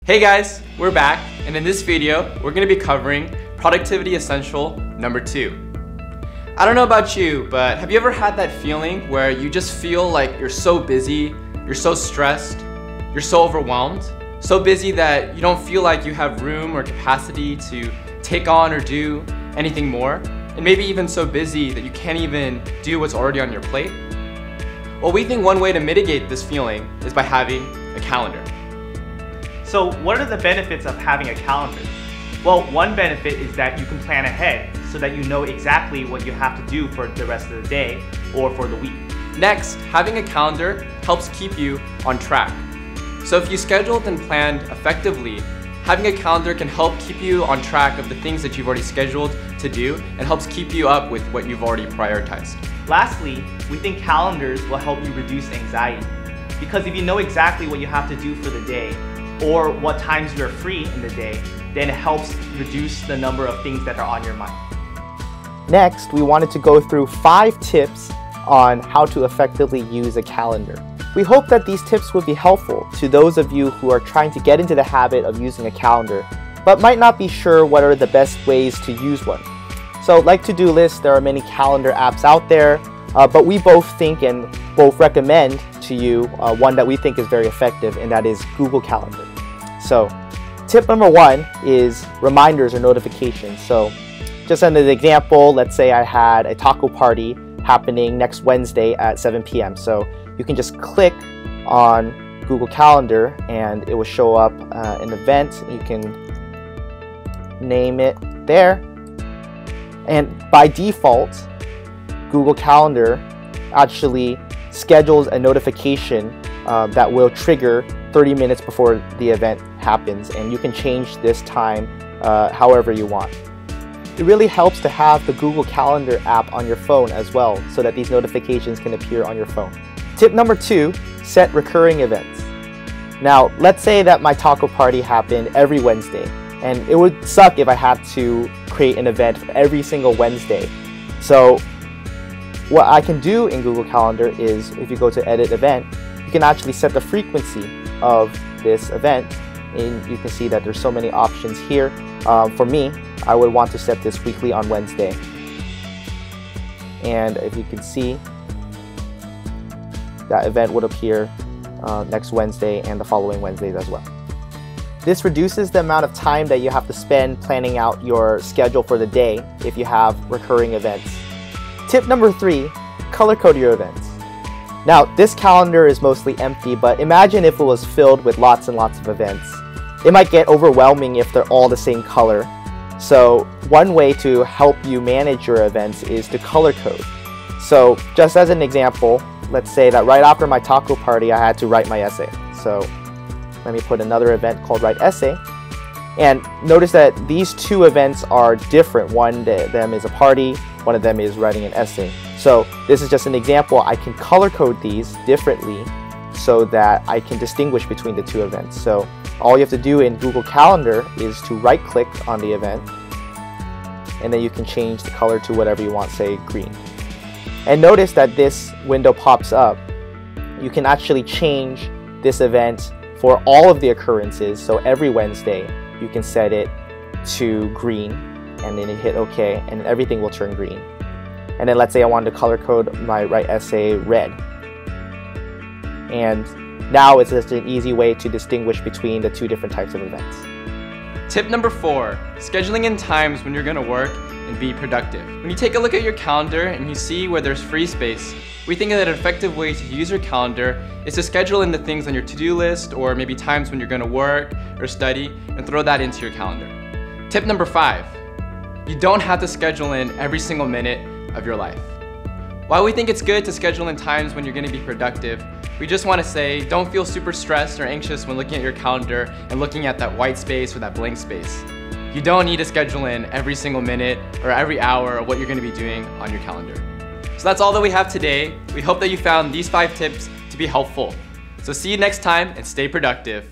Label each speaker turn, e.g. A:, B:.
A: Hey guys, we're back, and in this video, we're going to be covering Productivity Essential number 2. I don't know about you, but have you ever had that feeling where you just feel like you're so busy, you're so stressed, you're so overwhelmed, so busy that you don't feel like you have room or capacity to take on or do anything more, and maybe even so busy that you can't even do what's already on your plate? Well, we think one way to mitigate this feeling is by having a calendar.
B: So what are the benefits of having a calendar? Well, one benefit is that you can plan ahead so that you know exactly what you have to do for the rest of the day or for the week.
A: Next, having a calendar helps keep you on track. So if you scheduled and planned effectively, having a calendar can help keep you on track of the things that you've already scheduled to do and helps keep you up with what you've already prioritized.
B: Lastly, we think calendars will help you reduce anxiety, because if you know exactly what you have to do for the day or what times you're free in the day, then it helps reduce the number of things that are on your mind.
C: Next, we wanted to go through 5 tips on how to effectively use a calendar. We hope that these tips would be helpful to those of you who are trying to get into the habit of using a calendar, but might not be sure what are the best ways to use one. So like To-Do List, there are many calendar apps out there, but we both think and both recommend to you one that we think is very effective, and that is Google Calendar. So tip number 1 is reminders or notifications. So just as an example, let's say I had a taco party happening next Wednesday at 7 p.m. So you can just click on Google Calendar and it will show up an event. You can name it there. And by default, Google Calendar actually schedules a notification that will trigger 30 minutes before the event happens, and you can change this time however you want. It really helps to have the Google Calendar app on your phone as well, so that these notifications can appear on your phone. Tip number 2, set recurring events. Now, let's say that my taco party happened every Wednesday, and it would suck if I had to create an event for every single Wednesday. So what I can do in Google Calendar is, if you go to Edit Event, you can actually set the frequency of this event, and you can see that there's so many options here. For me, I would want to set this weekly on Wednesday. And if you can see, that event would appear next Wednesday and the following Wednesdays as well. This reduces the amount of time that you have to spend planning out your schedule for the day if you have recurring events. Tip number 3, color code your events. Now, this calendar is mostly empty, but imagine if it was filled with lots and lots of events. It might get overwhelming if they're all the same color. So one way to help you manage your events is to color code. So just as an example, let's say that right after my taco party, I had to write my essay. So let me put another event called Write Essay. And notice that these 2 events are different. One of them is a party, one of them is writing an essay. So this is just an example. I can color code these differently so that I can distinguish between the 2 events. So all you have to do in Google Calendar is to right click on the event, and then you can change the color to whatever you want, say green. And notice that this window pops up. You can actually change this event for all of the occurrences. So every Wednesday, you can set it to green, and then you hit OK, and everything will turn green. And then let's say I wanted to color code my Write Essay red. And now it's just an easy way to distinguish between the 2 different types of events.
A: Tip number 4, scheduling in times when you're going to work and be productive. When you take a look at your calendar and you see where there's free space, we think that an effective way to use your calendar is to schedule in the things on your to-do list, or maybe times when you're going to work or study, and throw that into your calendar. Tip number 5, you don't have to schedule in every single minute of your life. While we think it's good to schedule in times when you're going to be productive, we just want to say, don't feel super stressed or anxious when looking at your calendar and looking at that white space or that blank space. You don't need to schedule in every single minute or every hour of what you're going to be doing on your calendar. So that's all that we have today. We hope that you found these 5 tips to be helpful. So see you next time, and stay productive.